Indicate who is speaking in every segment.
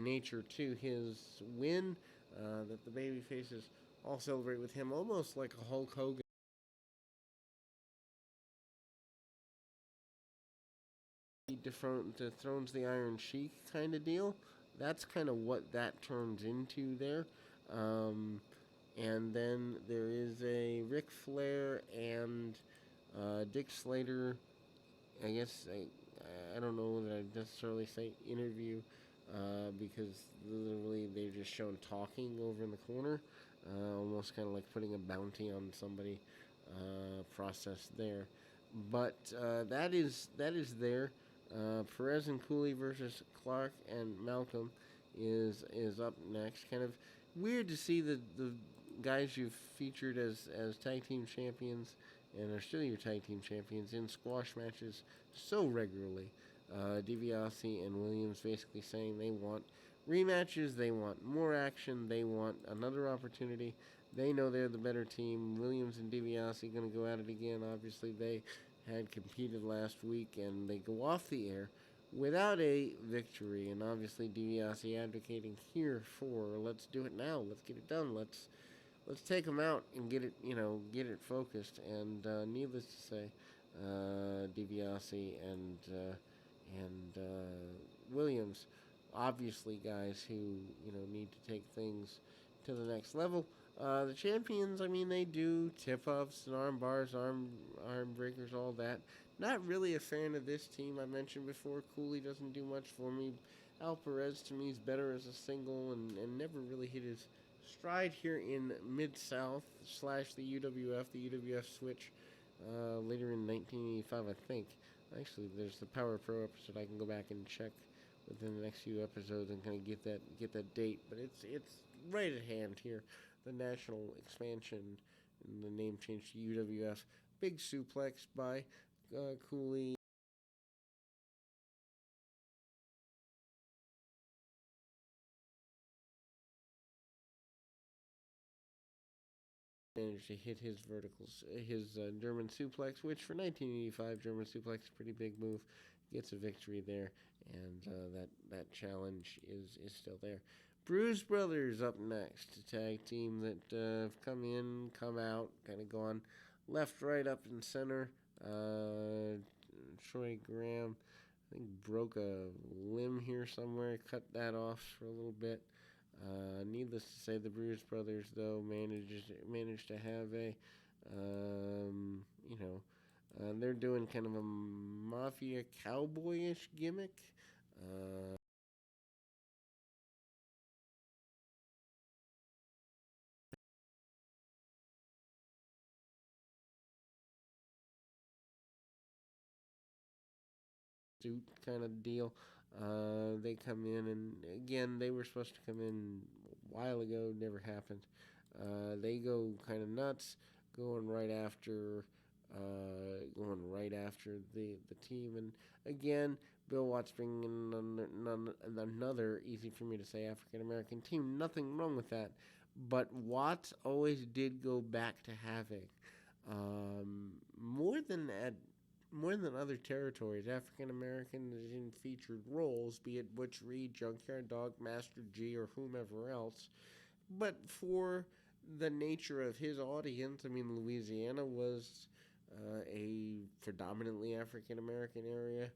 Speaker 1: nature to his win that the baby faces all celebrate with him, almost like a Hulk Hogan. He dethrones the Iron Sheik kind of deal. That's kind of what that turns into there. Um, and then there is a Ric Flair and Dick Slater. I guess I don't know that I'd necessarily say interview because literally they're just shown talking over in the corner, almost kind of like putting a bounty on somebody process there. But that is there. Perez and Cooley versus Clark and Malcolm is up next. Kind of weird to see the guys you've featured as tag team champions and are still your tag team champions in squash matches so regularly. DiBiase and Williams basically saying they want rematches, they want more action, they want another opportunity. They know they're the better team. Williams and DiBiase going to go at it again. Obviously, they had competed last week and they go off the air without a victory. And obviously, DiBiase advocating here for let's do it now, let's get it done, let's take them out and get it focused. And needless to say, DiBiase and Williams, obviously guys who need to take things to the next level. The champions, I mean, they do tip ups and arm bars, arm breakers, all that. Not really a fan of this team. I mentioned before, Cooley doesn't do much for me. Al Perez to me is better as a single and never really hit his stride here in Mid-South / the UWF. The UWF switch later in 1985, I think. Actually, there's the Power Pro episode. I can go back and check within the next few episodes and kind of get that date. But it's right at hand here. The national expansion and the name change to UWF. Big suplex by Cooley. Managed to hit his verticals, his German suplex, which for 1985 German suplex is a pretty big move. Gets a victory there, and that challenge is still there. Bruise Brothers up next, a tag team that have come in, come out, kind of gone left, right, up, and center. Troy Graham, I think, broke a limb here somewhere, cut that off for a little bit. Needless to say, the Bruise Brothers, though, managed to have a, they're doing kind of a mafia cowboyish gimmick. Uh, Suit kind of deal. They come in, and again, they were supposed to come in a while ago, never happened. They go kind of nuts, going right after, the team, and again, Bill Watts bringing in another easy for me to say African American team. Nothing wrong with that, but Watts always did go back to having more than at more than other territories, African Americans in featured roles, be it Butch Reed, Junkyard Dog, Master G, or whomever else. But for the nature of his audience, I mean, Louisiana was a predominantly African American area.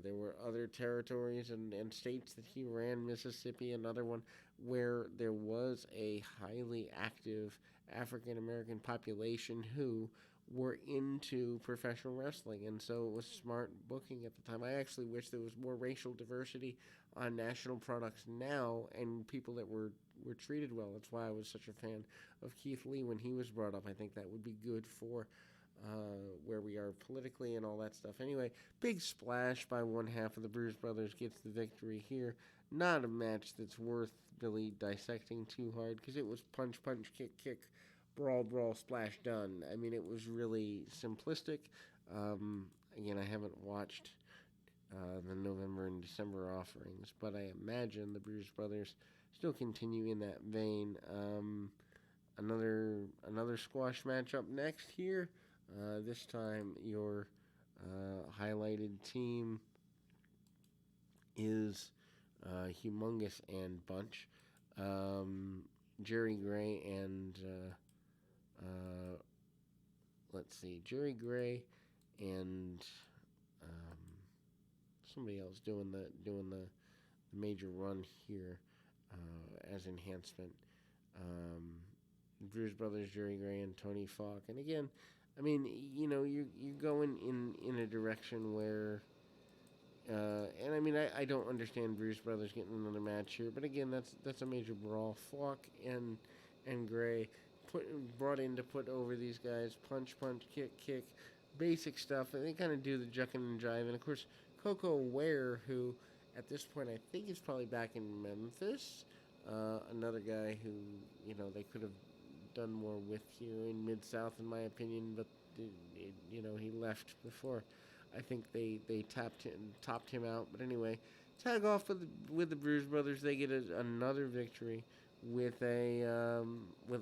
Speaker 1: There were other territories and states that he ran, Mississippi, another one, where there was a highly active African American population who were into professional wrestling, and so it was smart booking at the time. I actually wish there was more racial diversity on national products now and people that were treated well. That's why I was such a fan of Keith Lee when he was brought up. I think that would be good for where we are politically and all that stuff. Anyway, big splash by one half of the Bruise Brothers gets the victory here. Not a match that's worth really dissecting too hard because it was punch, punch, kick, kick, brawl, brawl, splash, done. I mean, it was really simplistic. Again, I haven't watched the November and December offerings, but I imagine the Bruise Brothers still continue in that vein. Another squash match up next here. This time, your highlighted team is Humongous and Bunch, um, Jerry Gray and uh, let's see, Jerry Gray and um, somebody else the major run here as enhancement. Um, Bruise Brothers, Jerry Gray, and Tony Falk. And again, I mean, you're going in a direction where, and I mean, I don't understand Bruise Brothers getting another match here, but again, that's a major brawl. Falk and Gray brought in to put over these guys. Punch, punch, kick, kick, basic stuff. And they kind of do the jucking and jiving. And of course, Coco Ware, who at this point I think is probably back in Memphis. Another guy who they could have done more with here in Mid South, in my opinion, but he left before. I think they topped him out. But anyway, tag off with the Bruise Brothers. They get another victory with a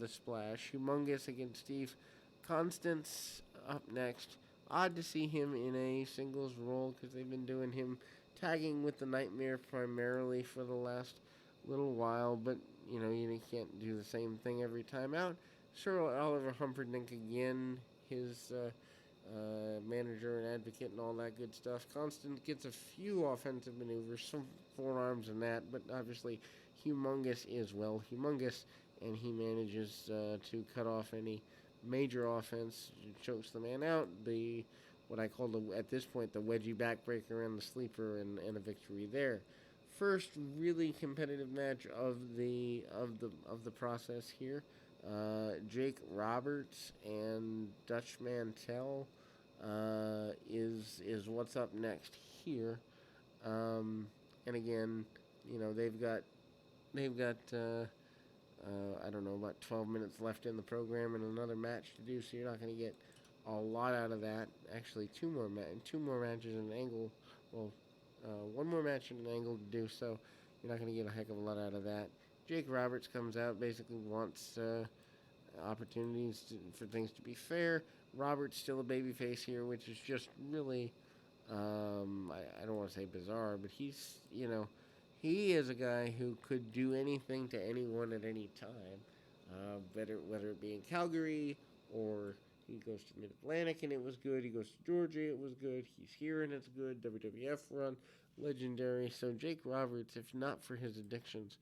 Speaker 1: splash. Humongous against Steve Constance up next. Odd to see him in a singles role because they've been doing him tagging with the Nightmare primarily for the last little while, but you can't do the same thing every time out. Sir Oliver Humperdinck again, his manager and advocate and all that good stuff. Constant gets a few offensive maneuvers, some forearms and that, but obviously Humongous is humongous, and he manages to cut off any major offense, chokes the man out. What I call at this point the wedgie backbreaker and the sleeper, and a victory there. First really competitive match of the process here. Jake Roberts and Dutch Mantell is what's up next here. And again, they've got I don't know, about 12 minutes left in the program and another match to do, so you're not going to get a lot out of that. Actually, two more matches in an angle. Well, one more match in an angle to do, so you're not going to get a heck of a lot out of that. Jake Roberts comes out, basically wants opportunities for things to be fair. Roberts still a babyface here, which is just really, I don't want to say bizarre, but he is a guy who could do anything to anyone at any time. Whether it be in Calgary or he goes to Mid Atlantic and it was good. He goes to Georgia, it was good. He's here and it's good. WWF run, legendary. So Jake Roberts, if not for his addictions,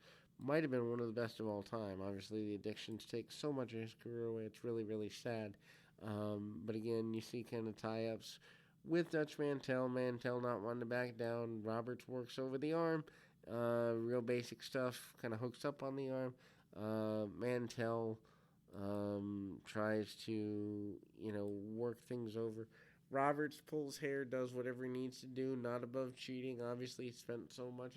Speaker 1: might have been one of the best of all time. Obviously, the addictions take so much of his career away. It's really, really sad. But again, you see kind of tie-ups with Dutch Mantell. Mantell not wanting to back down. Roberts works over the arm. Real basic stuff. Kind of hooks up on the arm. Mantell tries to, work things over. Roberts pulls hair, does whatever he needs to do, not above cheating. Obviously, he spent so much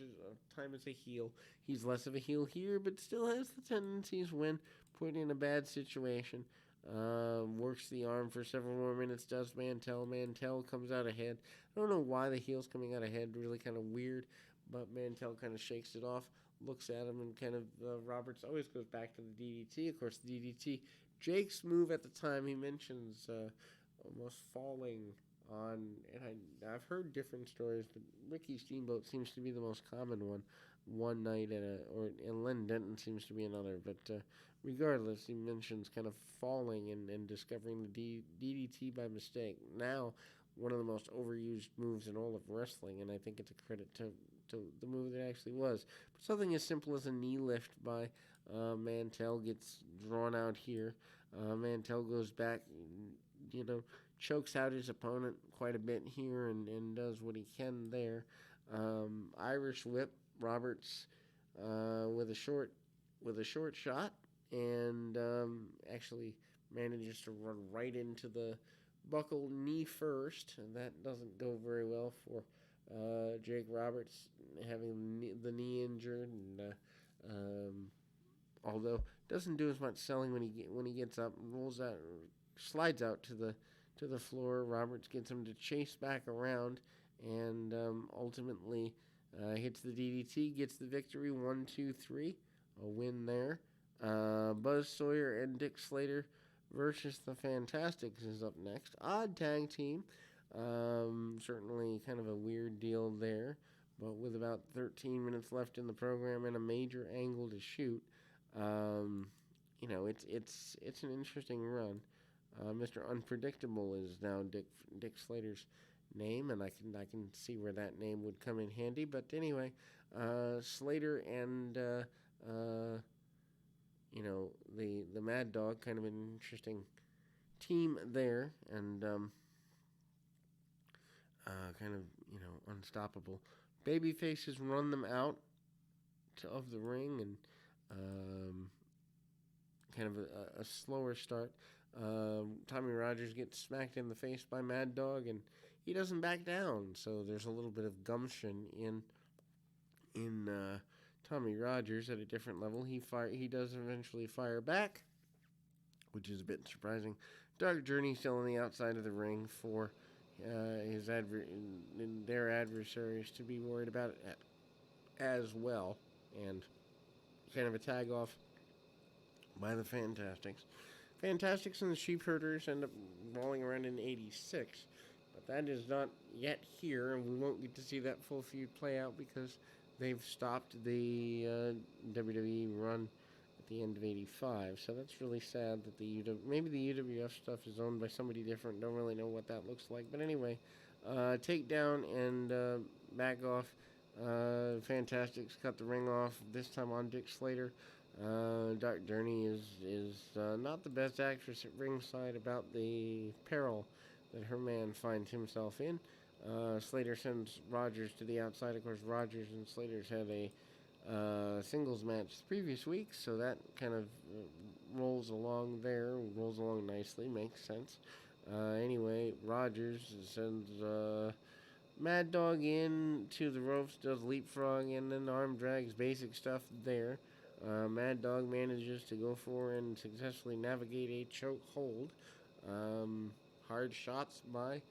Speaker 1: time as a heel. He's less of a heel here, but still has the tendencies when put in a bad situation. Works the arm for several more minutes, does Mantell. Mantell comes out ahead. I don't know why the heel's coming out ahead, really kind of weird, but Mantell kind of shakes it off, looks at him, and kind of Roberts always goes back to the DDT. Of course, the DDT, Jake's move at the time, he mentions almost falling on, and I've heard different stories, but Ricky Steamboat seems to be the most common one night and Len Denton seems to be another, but regardless, he mentions kind of falling and discovering the DDT by mistake. Now, one of the most overused moves in all of wrestling, and I think it's a credit to the move that it actually was. But something as simple as a knee lift by Mantell gets drawn out here. Mantell goes back, chokes out his opponent quite a bit here and does what he can there. Irish whip, Roberts with a short shot, and actually manages to run right into the buckle knee first, and that doesn't go very well for Jake Roberts, having the knee injured, and although doesn't do as much selling when he gets up, rolls out, slides out to the floor. Roberts gets him to chase back around, and ultimately hits the DDT, gets the victory. 1, 2, 3, a win there. Buzz Sawyer and Dick Slater versus the Fantastics is up next. Odd tag team. Certainly kind of a weird deal there. but with about 13 minutes left in the program and a major angle to shoot, um, it's an interesting run. Mr. Unpredictable is now Dick Slater's name, and I can see where that name would come in handy. But anyway, Slater and the Mad Dog, kind of an interesting team there, and kind of unstoppable. Babyfaces run them out of the ring, and um, kind of a slower start. Tommy Rogers gets smacked in the face by Mad Dog, and he doesn't back down. So there's a little bit of gumption in Tommy Rogers at a different level. He does eventually fire back, which is a bit surprising. Dark Journey still on the outside of the ring for their adversaries to be worried about it as well, and kind of a tag off by the Fantastics. Fantastics and the Sheepherders end up rolling around in '86, but that is not yet here, and we won't get to see that full feud play out because they've stopped the WWE run at the end of '85. So that's really sad that maybe the UWF stuff is owned by somebody different. Don't really know what that looks like, but anyway, takedown and back off. Fantastics cut the ring off, this time on Dick Slater. Dark Journey is not the best actress at ringside about the peril that her man finds himself in. Slater sends Rogers to the outside. Of course, Rogers and Slater's had a singles match the previous week, so that kind of rolls along nicely, makes sense. Anyway, Rogers sends Mad Dog in to the ropes, does leapfrog, and then arm drags, basic stuff there. Mad Dog manages to go for and successfully navigate a choke hold. Hard shots by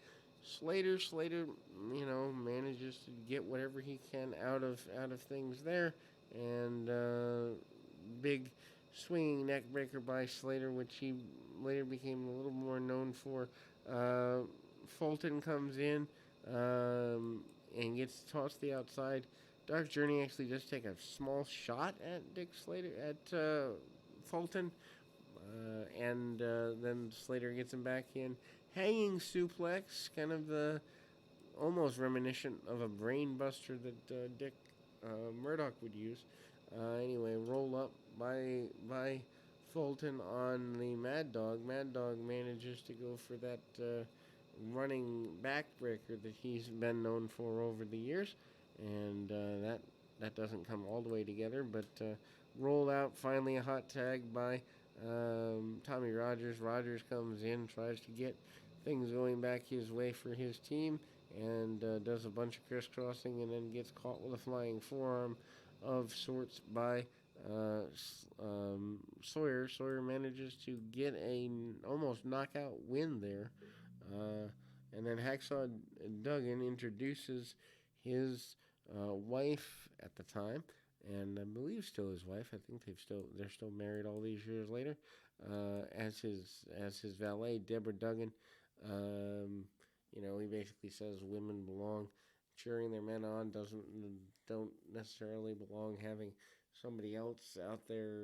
Speaker 1: Slater. Slater, manages to get whatever he can out of things there, and big swinging neck breaker by Slater, which he later became a little more known for. Fulton comes in and gets tossed to the outside. Dark Journey actually does take a small shot at Dick Slater, at Fulton, and then Slater gets him back in. Hanging suplex, kind of the almost reminiscent of a brain buster that Dick Murdoch would use. Anyway, roll up by Fulton on the Mad Dog. Mad Dog manages to go for that running backbreaker that he's been known for over the years, and that doesn't come all the way together, but roll out, finally a hot tag by Tommy Rogers. Rogers comes in, tries to get things going back his way for his team, and does a bunch of crisscrossing, and then gets caught with a flying forearm of sorts by Sawyer. Sawyer manages to get a almost knockout win there. And then Hacksaw Duggan introduces his wife at the time, and I believe still his wife. I think they're still married all these years later. As his valet, Deborah Duggan. He basically says women belong cheering their men on. Don't necessarily belong having somebody else out there,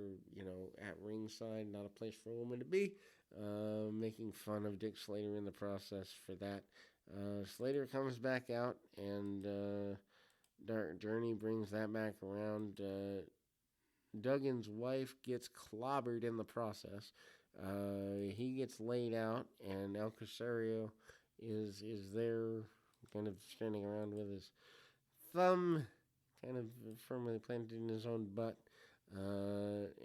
Speaker 1: at ringside. Not a place for a woman to be. Making fun of Dick Slater in the process for that. Slater comes back out, and Dark Journey brings that back around. Duggan's wife gets clobbered in the process. He gets laid out, and El Casario is there, kind of standing around with his thumb kind of firmly planted in his own butt.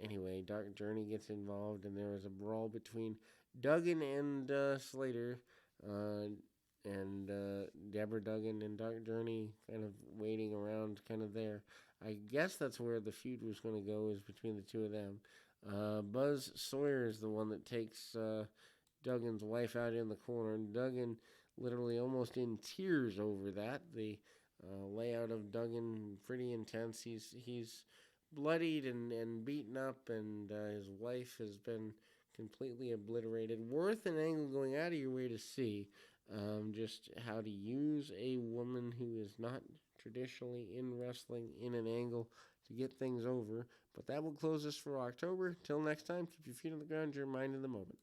Speaker 1: Anyway, Dark Journey gets involved, and there is a brawl between Duggan and Slater, and Deborah Duggan and Dark Journey kind of waiting around, kind of there. I guess that's where the feud was going to go, is between the two of them. Buzz Sawyer is the one that takes Duggan's wife out in the corner, and Duggan literally almost in tears over that. The layout of Duggan pretty intense. He's bloodied and beaten up, and his wife has been completely obliterated. Worth an angle going out of your way to see just how to use a woman who is not traditionally in wrestling in an angle to get things over. But that will close us for October. Till next time, keep your feet on the ground, your mind in the moment.